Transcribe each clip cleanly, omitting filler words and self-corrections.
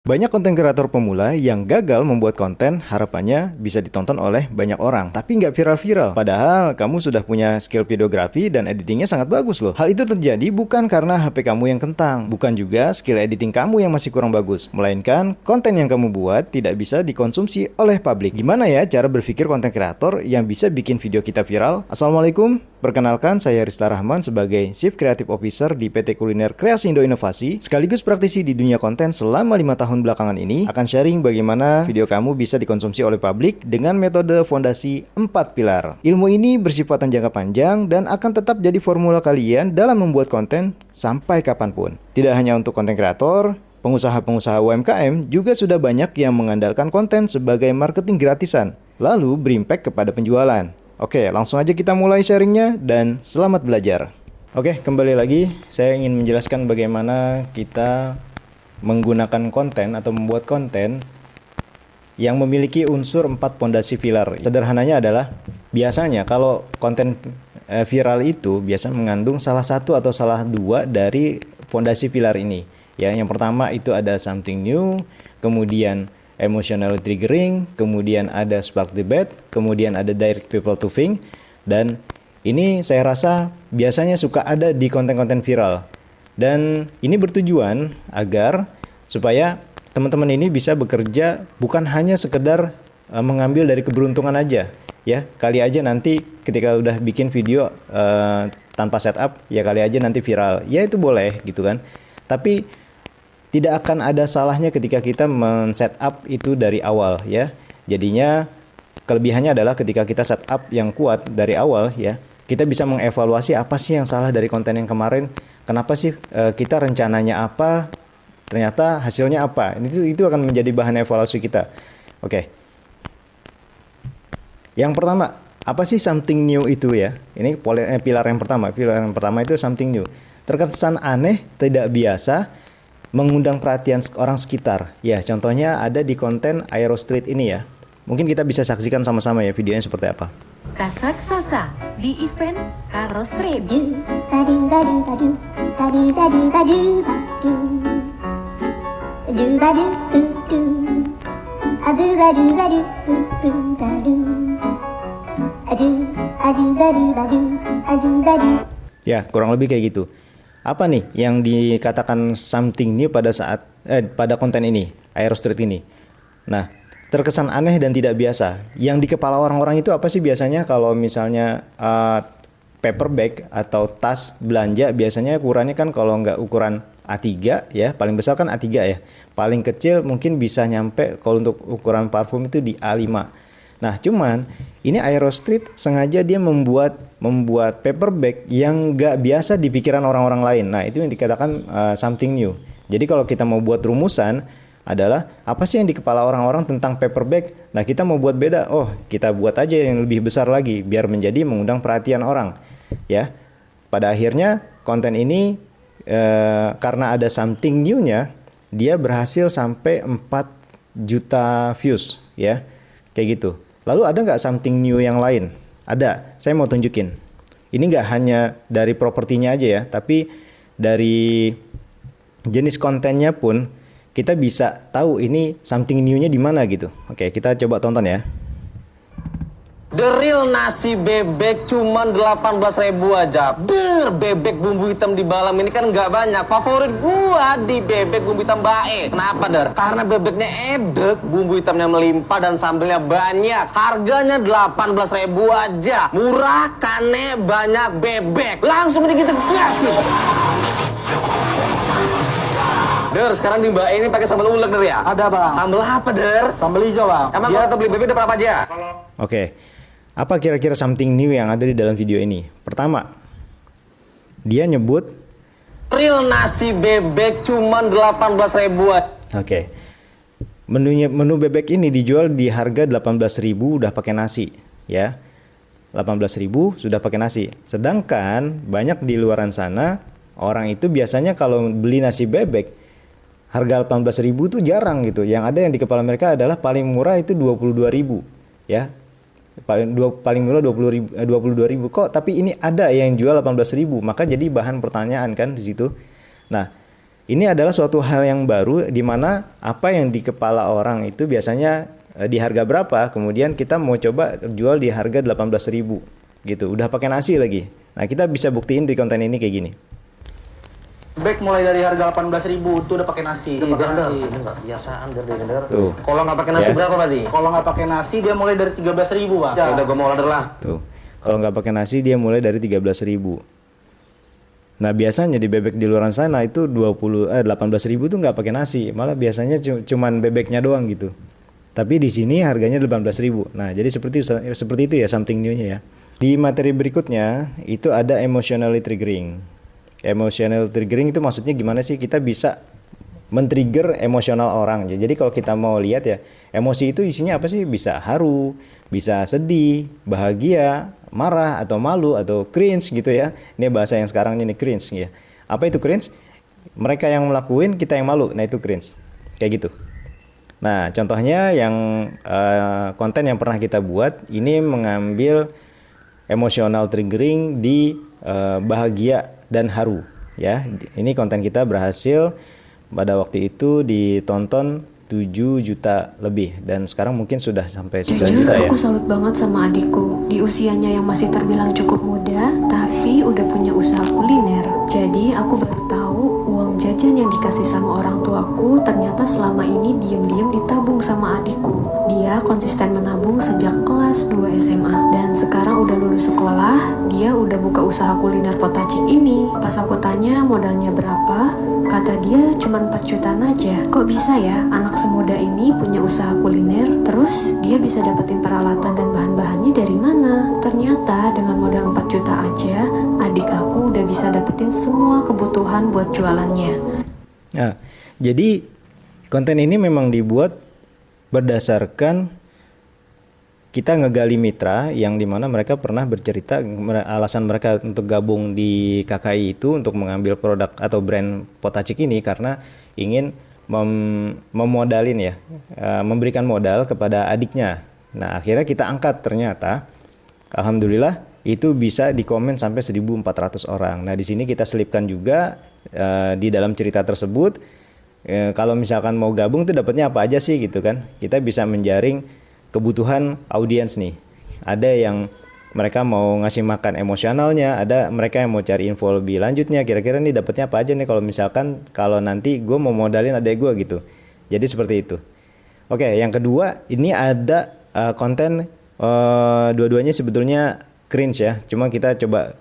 Banyak konten kreator pemula yang gagal membuat konten harapannya bisa ditonton oleh banyak orang, tapi nggak viral-viral. Padahal kamu sudah punya skill videografi dan editingnya sangat bagus loh. Hal itu terjadi bukan karena HP kamu yang kentang, bukan juga skill editing kamu yang masih kurang bagus, melainkan konten yang kamu buat tidak bisa dikonsumsi oleh publik. Gimana ya cara berpikir konten kreator yang bisa bikin video kita viral? Assalamualaikum, perkenalkan saya Rista Rahman sebagai Chief Creative Officer di PT Kuliner Kreasi Indo Inovasi, sekaligus praktisi di dunia konten selama 5 tahun belakangan ini, akan sharing bagaimana video kamu bisa dikonsumsi oleh publik dengan metode fondasi 4 pilar. Ilmu ini bersifat jangka panjang dan akan tetap jadi formula kalian dalam membuat konten sampai kapanpun. Tidak hanya untuk konten kreator, pengusaha-pengusaha UMKM juga sudah banyak yang mengandalkan konten sebagai marketing gratisan, lalu berimpact kepada penjualan. Oke, langsung aja kita mulai sharingnya dan selamat belajar. Oke, kembali lagi saya ingin menjelaskan bagaimana kita menggunakan konten atau membuat konten yang memiliki unsur 4 pondasi pilar. Sederhananya adalah biasanya kalau konten viral itu biasa mengandung salah satu atau salah dua dari pondasi pilar ini. Ya, yang pertama itu ada something new, kemudian emotional triggering, kemudian ada spark debate, kemudian ada direct people to think, dan ini saya rasa biasanya suka ada di konten-konten viral. Dan ini bertujuan agar supaya teman-teman ini bisa bekerja bukan hanya sekedar mengambil dari keberuntungan aja, ya. Kali aja nanti ketika udah bikin video tanpa setup, ya kali aja nanti viral. Ya itu boleh gitu kan. Tapi tidak akan ada salahnya ketika kita men-setup itu dari awal, ya. Jadinya kelebihannya adalah ketika kita setup yang kuat dari awal, ya, kita bisa mengevaluasi apa sih yang salah dari konten yang kemarin. Kenapa sih kita rencananya apa, ternyata hasilnya apa. Itu akan menjadi bahan evaluasi kita. Oke. Yang pertama, apa sih something new itu ya? Ini pilar yang pertama. Pilar yang pertama itu something new. Terkesan aneh, tidak biasa, mengundang perhatian orang sekitar. Ya, contohnya ada di konten Aero Street ini ya. Mungkin kita bisa saksikan sama-sama ya videonya seperti apa. Kasak Sasa di event Aero Street. Ya, kurang lebih kayak gitu. Apa nih yang dikatakan something new pada konten ini, Aero Street ini? Nah, terkesan aneh dan tidak biasa. Yang di kepala orang-orang itu apa sih biasanya kalau misalnya paper bag atau tas belanja, biasanya ukurannya kan kalau nggak ukuran A3 ya, paling besar kan A3 ya. Paling kecil mungkin bisa nyampe kalau untuk ukuran parfum itu di A5. Nah, cuman ini Aero Street sengaja dia membuat paper bag yang nggak biasa di pikiran orang-orang lain. Nah, itu yang dikatakan something new. Jadi kalau kita mau buat rumusan adalah apa sih yang di kepala orang-orang tentang paper bag? Nah, kita mau buat beda. Oh, kita buat aja yang lebih besar lagi biar menjadi mengundang perhatian orang. Ya. Pada akhirnya konten ini karena ada something new-nya, dia berhasil sampai 4 juta views ya. Kayak gitu. Lalu ada nggak something new yang lain? Ada. Saya mau tunjukin. Ini nggak hanya dari propertinya aja ya, tapi dari jenis kontennya pun kita bisa tahu ini something new-nya di mana gitu. Oke, kita coba tonton ya. The real nasi bebek cuman 18.000 aja. Bebek bumbu hitam di Balam ini kan nggak banyak. Favorit gua di bebek bumbu hitam bae. Kenapa, Der? Karena bebeknya edek, bumbu hitamnya melimpah dan sambelnya banyak. Harganya 18.000 aja. Murah, kane, banyak bebek. Langsung aja kita gasin. Der, sekarang di Mbak ini pakai sambal ulek, Der ya? Ada, Bang. Sambal apa, Der? Sambal hijau, Bang. Emang kalau kita beli bebek udah berapa aja? Oke. Apa kira-kira something new yang ada di dalam video ini? Pertama, dia nyebut Real nasi bebek cuman 18.000 aja. Oke. Menu bebek ini dijual di harga 18.000 udah pakai nasi, ya. 18.000 sudah pakai nasi. Sedangkan banyak di luaran sana orang itu biasanya kalau beli nasi bebek harga 18.000 tuh jarang gitu. Yang ada yang di kepala mereka adalah paling murah itu 22.000, ya. Paling murah 22.000 kok, tapi ini ada yang jual 18.000, maka jadi bahan pertanyaan kan di situ. Nah, Ini adalah suatu hal yang baru di mana apa yang di kepala orang itu biasanya di harga berapa, kemudian kita mau coba jual di harga 18.000 gitu. Udah pakai nasi lagi. Nah, kita bisa buktiin di konten ini kayak gini. Bebek mulai dari harga 18.000 itu udah pakai nasi. Udah pakai nasi. Ini nggak kebiasaan der. Tuh. Kalau nggak pakai nasi Ya. berapa berarti? Kalau nggak pakai nasi dia mulai dari 13.000, Bang. Ya udah gue mau order lah. Tuh. Kalau nggak pakai nasi dia mulai dari 13.000. Nah, biasanya di bebek di luar sana itu 18.000 tuh nggak pakai nasi, malah biasanya cuman bebeknya doang gitu. Tapi di sini harganya 18.000. Nah, jadi seperti itu ya, something new-nya ya. Di materi berikutnya itu ada emotionally triggering. Emotional triggering itu maksudnya gimana sih? Kita bisa men-trigger emosional orang. Jadi kalau kita mau lihat ya, emosi itu isinya apa sih? Bisa haru, bisa sedih, bahagia, marah, atau malu, atau cringe gitu ya. Ini bahasa yang sekarang ini cringe ya. Apa itu cringe? Mereka yang ngelakuin, kita yang malu. Nah, itu cringe. Kayak gitu. Nah, contohnya yang konten yang pernah kita buat ini mengambil emotional triggering di bahagia dan haru ya. Ini konten kita berhasil pada waktu itu ditonton 7 juta lebih dan sekarang mungkin sudah sampai 9 Jujur, juta ya. aku salut banget sama adikku. Di usianya yang masih terbilang cukup muda, tapi udah punya usaha kuliner. Jadi aku baru tahu uang jajan yang dikasih sama orang tuaku ternyata selama ini diem-diem ditabung sama adikku. Dia konsisten menabung sejak kelas 2 SMA. Dan sekarang udah lulus sekolah, dia udah buka usaha kuliner potacik ini. Pas aku tanya modalnya berapa, kata dia cuma 4 jutaan aja. Kok bisa ya anak semuda ini punya usaha kuliner, terus dia bisa dapetin peralatan dan bahan-bahannya dari mana? Ternyata dengan modal 4 juta aja, adik aku udah bisa dapetin semua kebutuhan buat jualannya. Nah, jadi konten ini memang dibuat berdasarkan kita ngegali mitra yang dimana mereka pernah bercerita alasan mereka untuk gabung di KKI itu untuk mengambil produk atau brand Potacik ini karena ingin memodalin ya, memberikan modal kepada adiknya. Nah, akhirnya kita angkat, ternyata alhamdulillah itu bisa dikomen sampai 1.400 orang. Nah, di sini kita selipkan juga di dalam cerita tersebut kalau misalkan mau gabung tuh dapatnya apa aja sih gitu kan. Kita bisa menjaring kebutuhan audiens nih. Ada yang mereka mau ngasih makan emosionalnya, ada mereka yang mau cari info lebih lanjutnya, kira-kira nih dapatnya apa aja nih kalau misalkan kalau nanti gue mau modalin adek gue gitu. Jadi seperti itu. Oke, yang kedua ini ada konten dua-duanya sebetulnya cringe ya. Cuma kita coba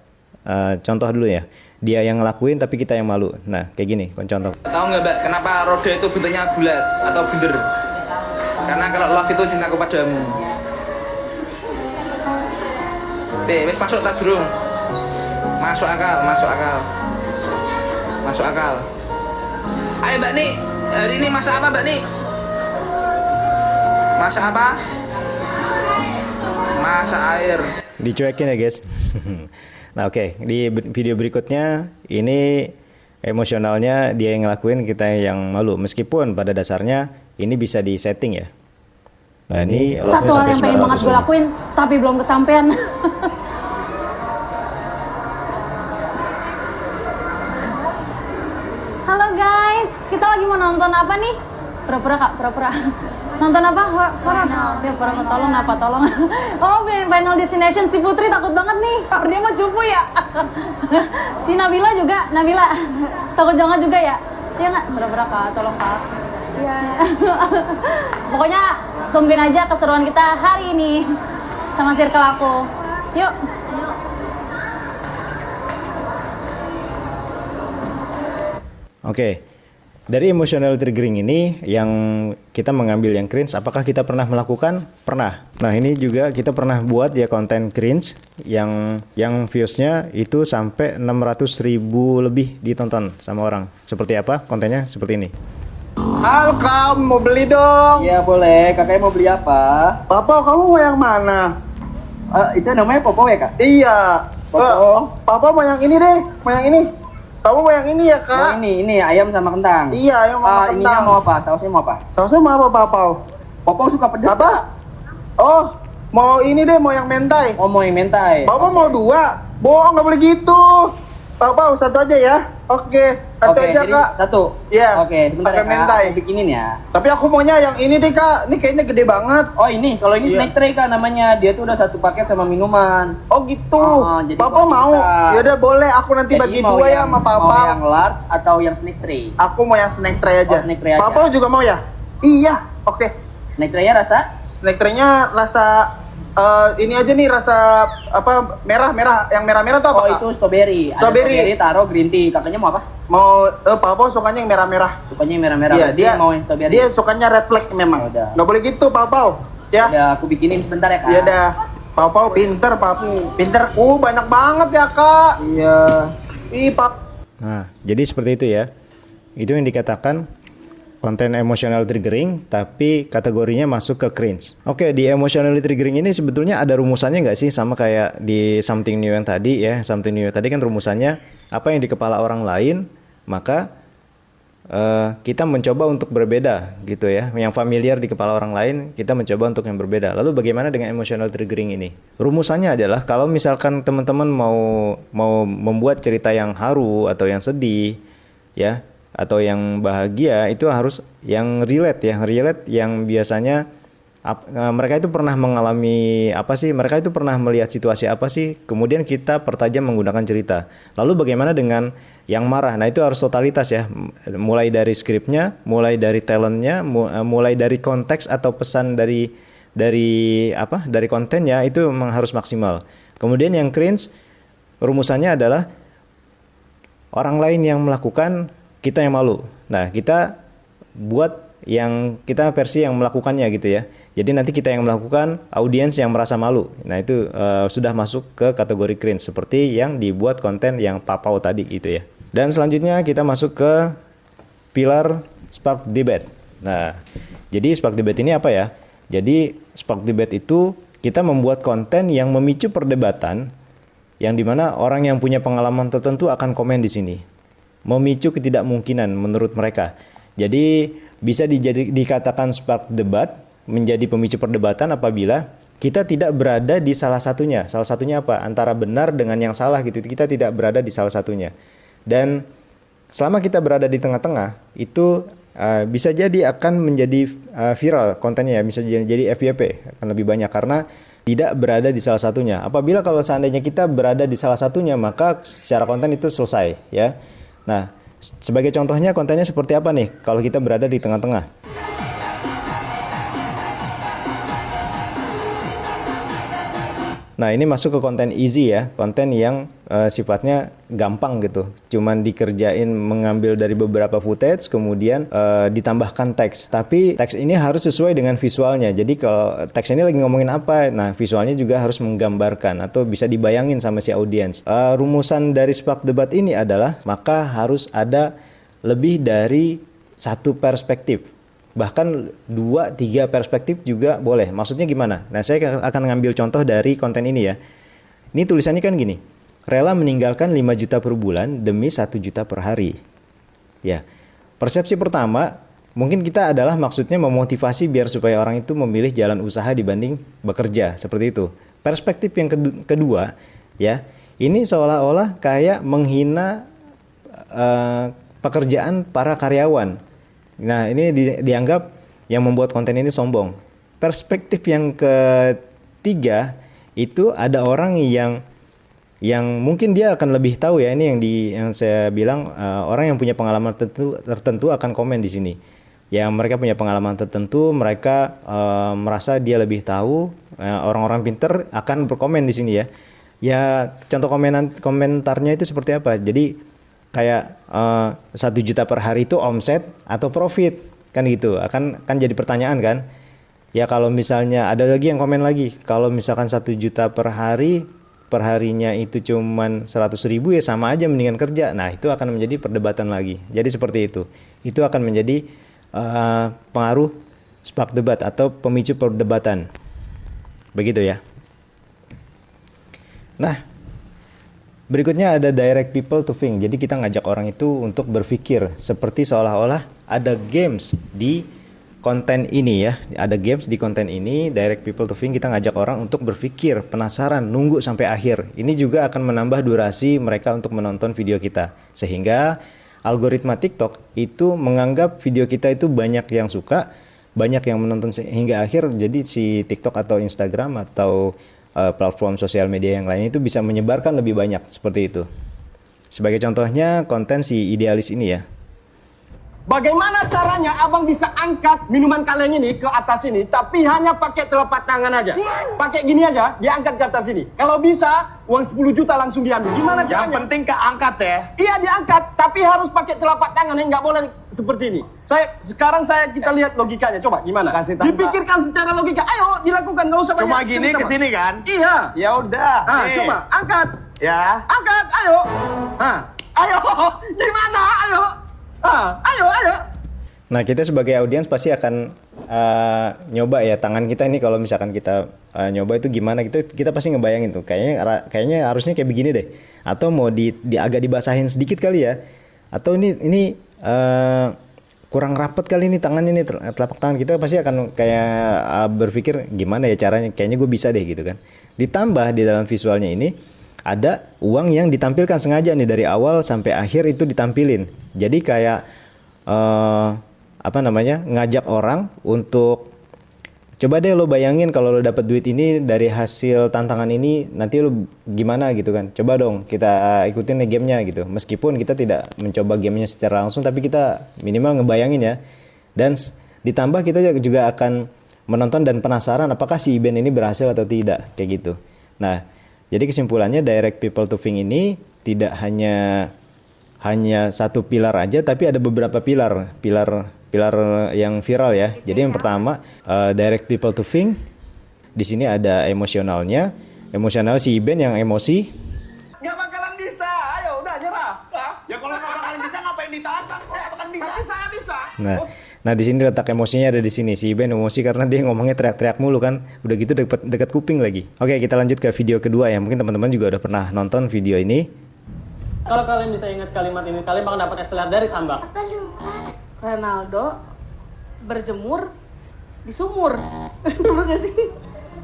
contoh dulu ya. Dia yang ngelakuin tapi kita yang malu. Nah, kayak gini contoh. Tahu nggak Mbak, kenapa roda itu bentuknya bulat atau bunder? Karena kalau love itu cintaku padamu. Wis masuk tak durung? Masuk akal. Ayo Mbak nih, hari ini masak apa Mbak nih? Masak apa? Masak air. Dicuekin ya guys. Nah oke, di video berikutnya ini emosionalnya dia yang ngelakuin, kita yang malu. Meskipun pada dasarnya ini bisa di setting ya. Nah ini Satu hal yang pengen banget gue lakuin, tapi belum kesampaian. Halo guys, kita lagi mau nonton apa nih? Pura-pura kak, pura-pura. Nonton apa? Horor. Ya pura-pura, tolong. Oh, Final Destination, si Putri takut banget nih. Dia mah cupu ya. Si Nabila juga, takut jangan juga ya. Iya nggak? Pura-pura kak, tolong kak. Iya. Pokoknya tungguin aja keseruan kita hari ini sama circle aku. Yuk. Oke, dari emotional triggering ini yang kita mengambil yang cringe, apakah kita pernah melakukan? Pernah. Nah ini juga kita pernah buat ya konten cringe yang viewsnya itu sampai 600.000 lebih ditonton sama orang. Seperti apa? Kontennya seperti ini. Halo kamu, mau beli dong? Iya boleh, kakaknya mau beli apa? Papa, kamu mau yang mana? Itu namanya Popo ya kak? Iya. Popo. Papa mau yang ini deh, mau yang ini. Kamu mau yang ini ya kak? Mau ini ayam sama kentang. Iya, ayam sama kentang. Ininya mau apa? Sausnya mau apa? Sausnya mau apa, Papa? Popo suka pedas. Apa? Oh, mau ini deh, mau yang mentai. Oh mau yang mentai. Papa mau 2. Bohong, nggak boleh gitu. Papa, satu aja ya. Oke. Satu Oke, aja jadi kak. satu. Iya, Oke, sebentar pakai ya kak. mentai. Aku bikinin ya. Tapi aku maunya yang ini deh kak. Ini kayaknya gede banget. Oh ini, kalau ini Iya. snack tray kak namanya. Dia tuh udah satu paket sama minuman. Oh gitu. Jadi Papa masih mau? bisa. Yaudah boleh. Aku nanti Jadi bagi mau dua ya yang- sama Mau papa. yang large atau yang snack tray? Aku mau yang snack tray aja. Oh, snack tray aja. Papa juga mau ya? Iya. Oke. Snack tray-nya rasa? Snack tray-nya rasa ini aja nih rasa apa merah-merah. Yang merah-merah tuh apa Oh kak? itu strawberry. Ada Strawberry. taruh green tea. Kakaknya mau apa? Mau papa sukanya yang merah-merah. Sukanya yang merah-merah. Iya, Berarti dia mau yang strawberry. dia sukanya red flag memang. Yaudah. Nggak boleh gitu, Papa. Ya. Udah aku bikinin sebentar ya kak. Iya dah. Papa pinter, Papu. Pinter. Banyak banget ya, Kak. Iya. Ih, Pap. Nah, jadi seperti itu ya. Itu yang dikatakan konten emotional triggering, tapi kategorinya masuk ke cringe. Oke, di emotionally triggering ini sebetulnya ada rumusannya nggak sih? Sama kayak di something new yang tadi ya. Something new yang tadi kan rumusannya apa yang di kepala orang lain, maka kita mencoba untuk berbeda gitu ya. Yang familiar di kepala orang lain, kita mencoba untuk yang berbeda. Lalu bagaimana dengan emotional triggering ini? Rumusannya adalah kalau misalkan teman-teman mau membuat cerita yang haru atau yang sedih ya, atau yang bahagia, itu harus yang relate ya. Relate yang biasanya mereka itu pernah mengalami apa sih? Mereka itu pernah melihat situasi apa sih? Kemudian kita pertajam menggunakan cerita. Lalu bagaimana dengan yang marah? Nah, itu harus totalitas ya. Mulai dari skripnya, mulai dari talentnya, mulai dari konteks atau pesan dari kontennya, itu memang harus maksimal. Kemudian yang cringe, rumusannya adalah orang lain yang melakukan, kita yang malu. Nah, kita buat yang kita versi yang melakukannya gitu ya. Jadi nanti kita yang melakukan, audiens yang merasa malu. Nah, itu sudah masuk ke kategori cringe seperti yang dibuat konten yang Papau tadi gitu ya. Dan selanjutnya kita masuk ke pilar spark debate. Nah, jadi spark debate ini apa ya? Jadi spark debate itu kita membuat konten yang memicu perdebatan, yang dimana orang yang punya pengalaman tertentu akan komen di sini. Memicu ketidakmungkinan menurut mereka. Jadi bisa dikatakan spark debat, menjadi pemicu perdebatan apabila kita tidak berada di salah satunya. Salah satunya apa? Antara benar dengan yang salah gitu. Kita tidak berada di salah satunya. Dan selama kita berada di tengah-tengah, itu bisa jadi akan menjadi viral kontennya ya. Bisa jadi FYP akan lebih banyak karena tidak berada di salah satunya. Apabila kalau seandainya kita berada di salah satunya, maka secara konten itu selesai ya. Nah, sebagai contohnya kontennya seperti apa nih kalau kita berada di tengah-tengah? Nah, ini masuk ke konten easy ya, konten yang sifatnya gampang gitu. Cuman dikerjain mengambil dari beberapa footage, kemudian ditambahkan teks. Tapi teks ini harus sesuai dengan visualnya. Jadi kalau teks ini lagi ngomongin apa, nah visualnya juga harus menggambarkan atau bisa dibayangin sama si audiens. Rumusan dari spark debat ini adalah maka harus ada lebih dari satu perspektif. Bahkan 2-3 perspektif juga boleh. Maksudnya gimana? Nah, saya akan ngambil contoh dari konten ini ya. Ini tulisannya kan gini. Rela meninggalkan 5 juta per bulan demi 1 juta per hari. Ya. Persepsi pertama, mungkin kita adalah maksudnya memotivasi biar supaya orang itu memilih jalan usaha dibanding bekerja, seperti itu. Perspektif yang kedua, ya. Ini seolah-olah kayak menghina pekerjaan para karyawan. Nah, ini dianggap yang membuat konten ini sombong. Perspektif yang ketiga itu ada orang yang mungkin dia akan lebih tahu ya, ini yang saya bilang orang yang punya pengalaman tertentu akan komen di sini. Ya, mereka punya pengalaman tertentu, mereka merasa dia lebih tahu. Orang-orang pinter akan berkomen di sini ya. Ya, contoh komentarnya itu seperti apa? Jadi kayak 1 juta per hari itu omset atau profit kan gitu, kan jadi pertanyaan kan ya. Kalau misalnya ada lagi yang komen lagi, kalau misalkan 1 juta per hari, perharinya itu cuman 100.000 ya sama aja mendingan kerja. Nah, itu akan menjadi perdebatan lagi. Jadi seperti itu akan menjadi pengaruh spark debat atau pemicu perdebatan, begitu ya. Nah, berikutnya ada direct people to think. Jadi kita ngajak orang itu untuk berpikir seperti seolah-olah ada games di konten ini ya. Ada games di konten ini, direct people to think. Kita ngajak orang untuk berpikir, penasaran, nunggu sampai akhir. Ini juga akan menambah durasi mereka untuk menonton video kita. Sehingga algoritma TikTok itu menganggap video kita itu banyak yang suka, banyak yang menonton hingga akhir, jadi si TikTok atau Instagram atau platform sosial media yang lain itu bisa menyebarkan lebih banyak seperti itu. Sebagai contohnya konten si idealis ini ya. Bagaimana caranya abang bisa angkat minuman kalian ini ke atas ini, tapi hanya pakai telapak tangan aja? Pakai gini aja, diangkat ke atas ini. Kalau bisa, uang 10 juta langsung diambil. Gimana caranya? Yang penting keangkat ya? Iya diangkat, tapi harus pakai telapak tangan, ya nggak boleh seperti ini. Sekarang kita lihat logikanya, coba gimana? Dipikirkan secara logika, ayo dilakukan, nggak usah banyak. Cuma gini ke sini kan? Iya. Ya udah. Coba, angkat. Ya. Angkat, ayo. Ayo, gimana? Ayo. Ayo. Nah, kita sebagai audiens pasti akan nyoba ya tangan kita ini kalau misalkan kita nyoba itu gimana gitu, kita pasti ngebayangin tuh kayaknya harusnya kayak begini deh, atau mau agak dibasahin sedikit kali ya, atau ini kurang rapet kali ini tangan ini, telapak tangan kita pasti akan kayak berpikir gimana ya caranya, kayaknya gue bisa deh gitu kan. Ditambah di dalam visualnya ini ada uang yang ditampilkan sengaja nih dari awal sampai akhir itu ditampilin. Jadi kayak ngajak orang untuk coba deh lo bayangin kalau lo dapet duit ini dari hasil tantangan ini, nanti lo gimana gitu kan. Coba dong kita ikutin nih gamenya gitu. Meskipun kita tidak mencoba gamenya secara langsung, tapi kita minimal ngebayangin ya. Dan ditambah kita juga akan menonton dan penasaran apakah si Iben ini berhasil atau tidak, kayak gitu. Nah, jadi kesimpulannya direct people to think ini tidak hanya satu pilar aja, tapi ada beberapa pilar yang viral ya. Jadi yang pertama direct people to think. Di sini ada emosionalnya. Emosional si Iben yang emosi. Nggak bakalan bisa, ayo udah nyerah. Ya kalau nggak bakalan bisa ngapain ditantang? Kan bisa. Nah di sini letak emosinya ada di sini. Si Iben emosi karena dia ngomongnya teriak-teriak mulu kan. Udah gitu dekat kuping lagi. Oke, kita lanjut ke video kedua ya. Mungkin teman-teman juga udah pernah nonton video ini. Kalau kalian bisa ingat kalimat ini, kalian bakal dapat estelar dari Sambak. Ronaldo berjemur di sumur. Bener gak sih?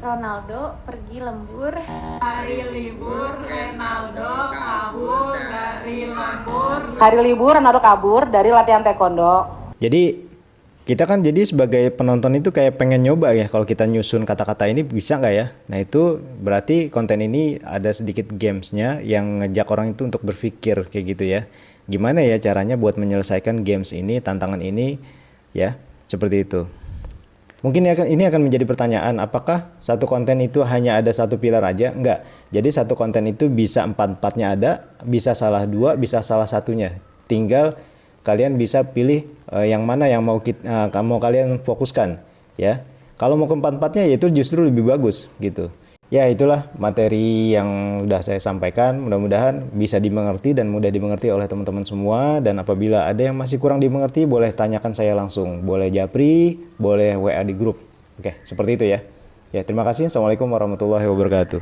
Ronaldo pergi lembur. Hari libur Ronaldo kabur dari lembur. Hari libur Ronaldo kabur dari latihan taekwondo. Jadi kita kan jadi sebagai penonton itu kayak pengen nyoba ya, kalau kita nyusun kata-kata ini bisa nggak ya. Nah itu berarti konten ini ada sedikit gamesnya yang ngejak orang itu untuk berpikir kayak gitu ya. Gimana ya caranya buat menyelesaikan games ini, tantangan ini ya, seperti itu. Mungkin ini akan menjadi pertanyaan, apakah satu konten itu hanya ada satu pilar aja? Enggak. Jadi satu konten itu bisa empat-empatnya ada, bisa salah dua, bisa salah satunya. Tinggal kalian bisa pilih yang mana yang mau kalian fokuskan ya. Kalau mau ke empat-empatnya ya itu justru lebih bagus gitu. Ya itulah materi yang udah saya sampaikan, mudah-mudahan bisa dimengerti dan mudah dimengerti oleh teman-teman semua. Dan apabila ada yang masih kurang dimengerti, boleh tanyakan saya langsung, boleh japri, boleh WA di grup. Oke, seperti itu ya. Ya terima kasih. Assalamualaikum warahmatullahi wabarakatuh.